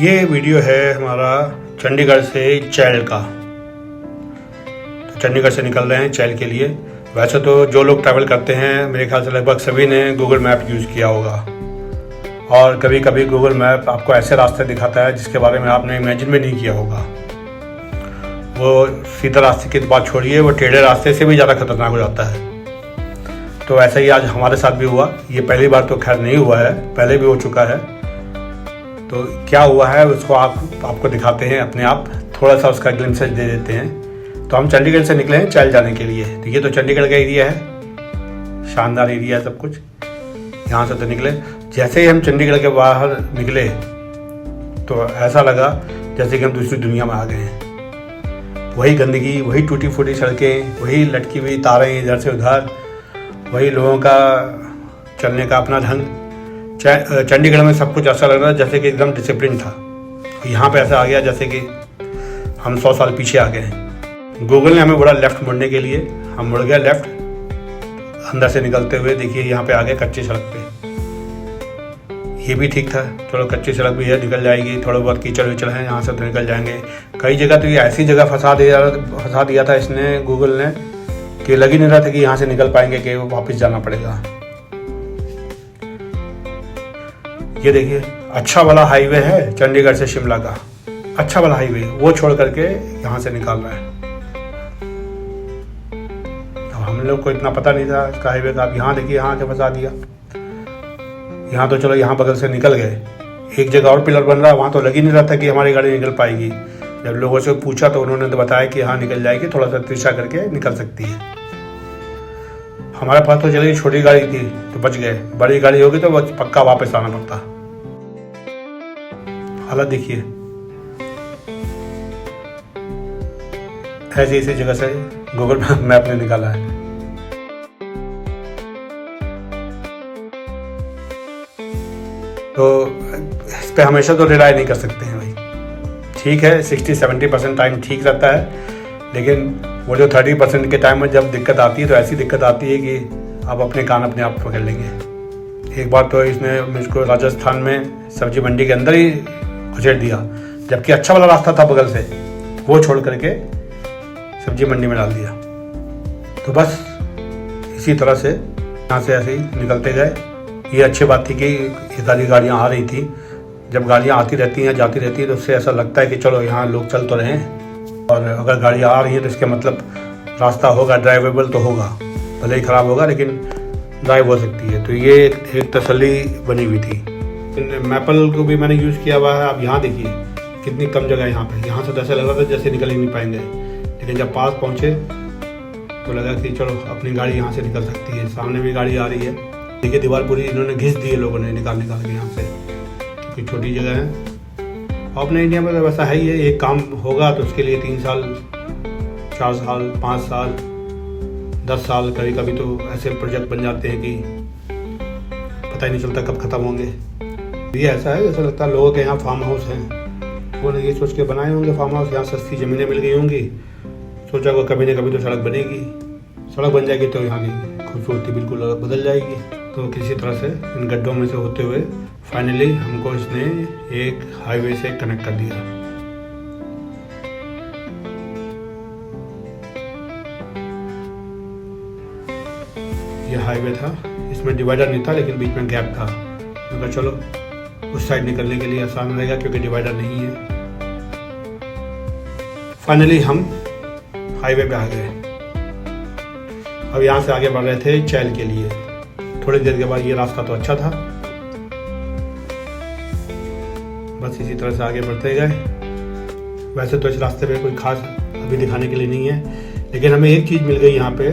ये वीडियो है हमारा चंडीगढ़ से चैल का। तो चंडीगढ़ से निकल रहे हैं चैल के लिए। वैसे तो जो लोग ट्रैवल करते हैं मेरे ख्याल से लगभग सभी ने गूगल मैप यूज़ किया होगा, और कभी कभी गूगल मैप आपको ऐसे रास्ते दिखाता है जिसके बारे में आपने इमेजिन भी नहीं किया होगा। वो सीधा रास्ते की बात छोड़िए, वो टेढ़े रास्ते से भी ज़्यादा खतरनाक हो जाता है। तो ऐसा ही आज हमारे साथ भी हुआ। ये पहली बार तो खैर नहीं हुआ है, पहले भी हो चुका है। तो क्या हुआ है उसको आपको दिखाते हैं, अपने आप थोड़ा सा उसका ग्लिम्प्स दे देते हैं। तो हम चंडीगढ़ से निकले हैं चैल जाने के लिए। तो ये तो चंडीगढ़ का एरिया है, शानदार एरिया है सब कुछ। यहाँ से तो निकले, जैसे ही हम चंडीगढ़ के बाहर निकले तो ऐसा लगा जैसे कि हम दूसरी दुनिया में आ गए हैं। वही गंदगी, वही टूटी फूटी सड़कें, वही लटकी हुई तारें इधर से उधर, वही लोगों का चलने का अपना ढंग। चंडीगढ़ में सब कुछ ऐसा लग रहा है जैसे कि एकदम डिसिप्लिन था। यहाँ पे ऐसा आ गया जैसे कि हम 100 साल पीछे आ गए हैं। गूगल ने हमें बोला लेफ़्ट मुड़ने के लिए, हम मुड़ गए लेफ़्ट। अंदर से निकलते हुए देखिए यहाँ पे आ गए कच्ची सड़क पे। ये भी ठीक था, चलो कच्ची सड़क भी है, निकल जाएगी। थोड़ा बहुत कीचड़ विचड़ है, यहाँ से तो निकल जाएंगे। कई जगह तो ये ऐसी जगह फंसा दिया था इसने, गूगल ने, कि लग ही नहीं रहा था कि यहाँ से निकल पाएंगे, कि वापस जाना पड़ेगा। ये देखिए अच्छा वाला हाईवे है चंडीगढ़ से शिमला का, अच्छा वाला हाईवे, वो छोड़ करके यहाँ से निकाल रहा है। अब हम लोग को इतना पता नहीं था इसका हाईवे का। अब यहाँ देखिए यहाँ के फंसा दिया। यहाँ तो चलो यहाँ बगल से निकल गए, एक जगह और पिलर बन रहा है, वहाँ तो लग ही नहीं रहा था कि हमारी गाड़ी निकल पाएगी। जब लोगों से पूछा तो उन्होंने तो बताया कि हाँ निकल जाएगी, थोड़ा सा तिरछा करके निकल सकती है। हमारे पास तो चलिए छोटी गाड़ी थी तो बच गए, बड़ी गाड़ी होगी तो पक्का वापस आना पड़ता। हालत देखिए, ऐसी ऐसी जगह से गूगल मैप ने निकाला है। तो इस पे हमेशा तो रिलाय नहीं कर सकते हैं भाई। ठीक है 60-70% टाइम ठीक रहता है, लेकिन वो जो 30% के टाइम में जब दिक्कत आती है तो ऐसी दिक्कत आती है कि आप अपने कान अपने आप पकड़ लेंगे। एक बार तो इसने मुझको राजस्थान में सब्जी मंडी के अंदर ही घुसेड़ दिया, जबकि अच्छा वाला रास्ता था बगल से, वो छोड़ करके सब्जी मंडी में डाल दिया। तो बस इसी तरह से यहाँ से ऐसे ही निकलते गए। ये अच्छी बात थी कि इधर गाड़ियाँ आ रही थी। जब गाड़ियाँ आती रहती हैं जाती रहती हैं तो उससे ऐसा लगता है कि चलो यहाँ लोग चल तो रहे हैं, और अगर गाड़ियाँ आ रही हैं तो इसके मतलब रास्ता होगा, ड्राइवेबल तो होगा, भले ही ख़राब होगा लेकिन ड्राइव हो सकती है। तो ये एक तसल्ली बनी हुई थी। मैपल को भी मैंने यूज़ किया हुआ है। अब यहाँ देखिए कितनी कम जगह है यहाँ पे। यहाँ से तो ऐसा लग रहा था जैसे निकल ही नहीं पाएंगे, लेकिन जब पास पहुँचे तो लगा कि चलो अपनी गाड़ी यहाँ से निकल सकती है। सामने भी गाड़ी आ रही है, देखिए दीवार पूरी इन्होंने घिस दी है लोगों ने, निकाल के यहाँ से, क्योंकि छोटी जगह है। अपने इंडिया में तो वैसा है ही है, एक काम होगा तो उसके लिए 3 साल 4 साल 5 साल 10 साल, कभी कभी तो ऐसे प्रोजेक्ट बन जाते हैं कि पता ही नहीं चलता कब ख़त्म होंगे। ये ऐसा है जैसा लगता है लोगों के यहाँ फार्म हाउस हैं, वो ये सोच के बनाए होंगे फार्म हाउस, यहाँ सस्ती ज़मीनें मिल गई होंगी, सोचा को कभी ना कभी तो सड़क बनेगी, सड़क बन जाएगी तो यहाँ की खूबसूरती बिल्कुल बदल जाएगी। तो किसी तरह से इन गड्ढों में से होते हुए फाइनली हमको इसने एक हाईवे से कनेक्ट कर दिया। ये हाईवे था, इसमें डिवाइडर नहीं था लेकिन बीच में गैप था। तो चलो उस साइड निकलने के लिए आसान रहेगा क्योंकि डिवाइडर नहीं है। फाइनली हम हाईवे पे आ गए। अब यहाँ से आगे बढ़ रहे थे चैल के लिए। थोड़ी देर के बाद ये रास्ता तो अच्छा था, बस इसी तरह से आगे बढ़ते गए। वैसे तो इस रास्ते पे कोई खास अभी दिखाने के लिए नहीं है, लेकिन हमें एक चीज़ मिल गई यहाँ पे।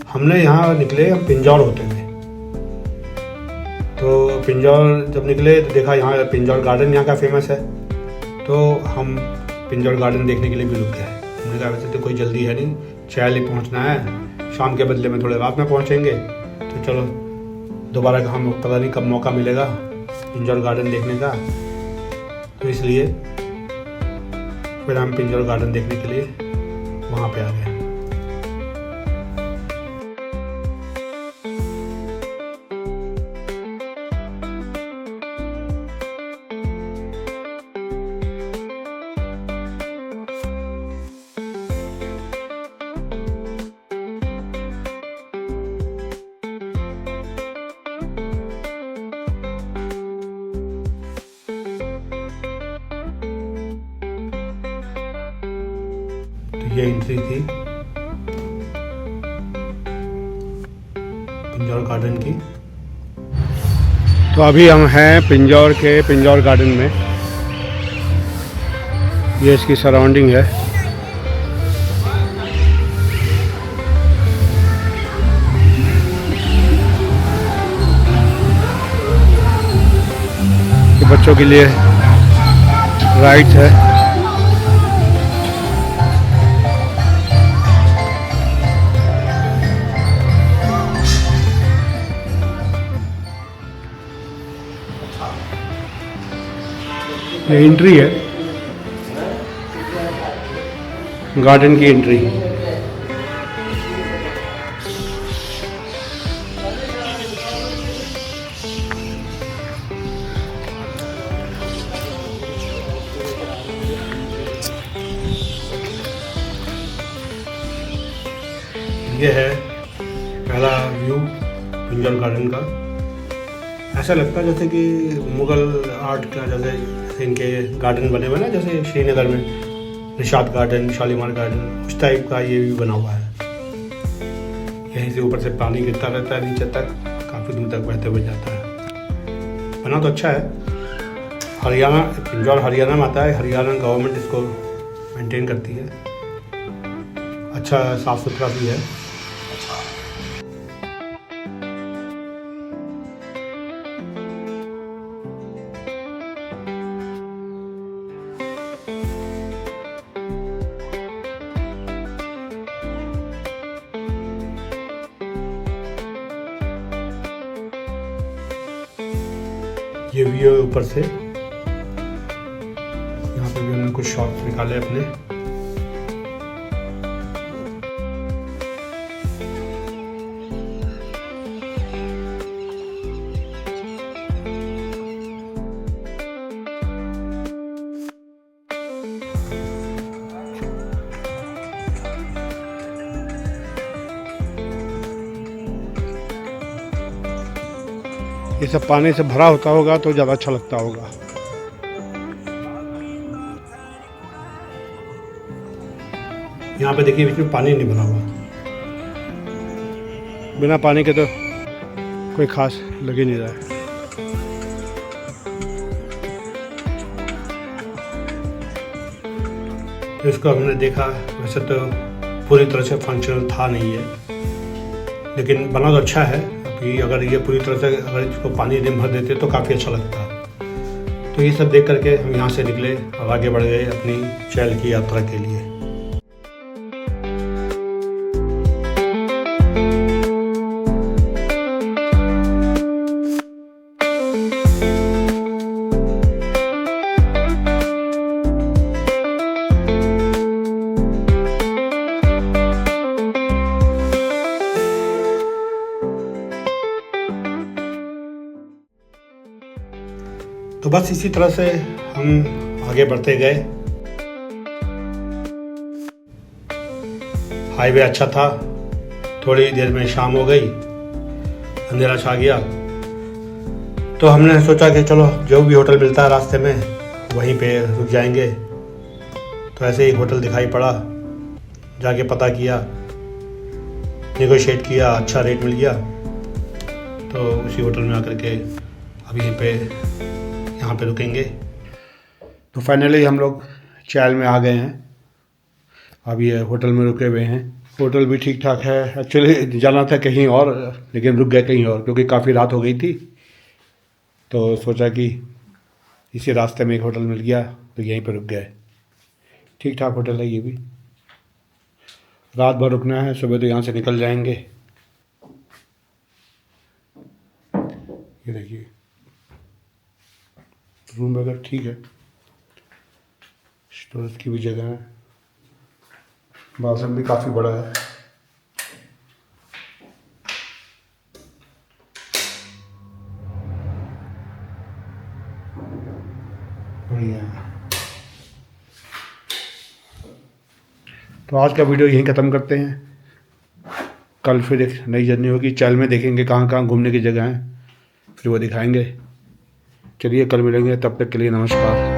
हमने यहाँ निकले हम पिंजौर होते हुए, तो पिंजौर जब निकले तो देखा यहाँ पिंजौर गार्डन यहाँ का फेमस है। तो हम पिंजौर गार्डन देखने के लिए भी रुक गए। हमने कहा वैसे तो कोई जल्दी है नहीं, चैल ही पहुँचना है, शाम के बदले में थोड़े रात में पहुँचेंगे, तो चलो दोबारा का हम पता नहीं कब मौका मिलेगा पिंजौर गार्डन देखने का। तो इसलिए फिर हम पिंजौर गार्डन देखने के लिए वहाँ पे आ गए। ये एंट्री थी पिंजौर गार्डन की। तो अभी हम हैं पिंजौर गार्डन में। ये इसकी सराउंडिंग है। ये बच्चों के लिए राइड्स है। ये एंट्री है, गार्डन की एंट्री। ये है पहला व्यू पिंजौर गार्डन का। ऐसा लगता है जैसे कि मुग़ल आर्ट का जैसे इनके गार्डन बने हुए ना, जैसे श्रीनगर में निशात गार्डन, शालीमार गार्डन, उस टाइप का ये भी बना हुआ है। यहीं से ऊपर से पानी गिरता रहता है नीचे तक, काफ़ी दूर तक बहते हुए जाता है। बना तो अच्छा है। हरियाणा, पिंजौर हरियाणा में आता है। हरियाणा गवर्नमेंट इसको मेंटेन करती है। अच्छा साफ़ सुथरा भी है। ये व्यू है ऊपर से। यहाँ पे भी हमने कुछ शॉट्स निकाले अपने। ये सब पानी से भरा होता होगा तो ज़्यादा अच्छा लगता होगा। यहाँ पे देखिए बीच में पानी नहीं भरा हुआ। बिना पानी के तो कोई खास लग ही नहीं रहा है। तो इसको हमने देखा, वैसे तो पूरी तरह से फंक्शनल था नहीं है, लेकिन बना तो अच्छा है। अभी अगर ये पूरी तरह से अगर इसको पानी नहीं भर देते तो काफ़ी अच्छा लगता। तो ये सब देख करके हम यहाँ से निकले और आगे बढ़ गए अपनी चैल की यात्रा के लिए। तो बस इसी तरह से हम आगे बढ़ते गए। हाईवे अच्छा था। थोड़ी देर में शाम हो गई, अंधेरा छा गया। तो हमने सोचा कि चलो जो भी होटल मिलता है रास्ते में वहीं पे रुक जाएंगे। तो ऐसे ही होटल दिखाई पड़ा, जाके पता किया, नेगोशिएट किया, अच्छा रेट मिल गया। तो उसी होटल में आकर के अब यहाँ पे रुकेंगे। तो फाइनली हम लोग चैल में आ गए हैं। अब ये होटल में रुके हुए हैं। होटल भी ठीक ठाक है। एक्चुअली जाना था कहीं और, लेकिन रुक गए कहीं और क्योंकि काफ़ी रात हो गई थी। तो सोचा कि इसी रास्ते में एक होटल मिल गया तो यहीं पे रुक गए। ठीक ठाक होटल है ये भी। रात भर रुकना है, सुबह तो यहाँ से निकल जाएंगे। ये देखिए रूम वगैरह ठीक है, स्टोरेज की भी जगह है, बाथरूम भी काफ़ी बड़ा है। बढ़िया। तो आज का वीडियो यहीं ख़त्म करते हैं। कल फिर एक नई जर्नी होगी। चैल में देखेंगे कहाँ कहाँ घूमने की जगह हैं, फिर वो दिखाएंगे। चलिए कल मिलेंगे, तब तक के लिए नमस्कार।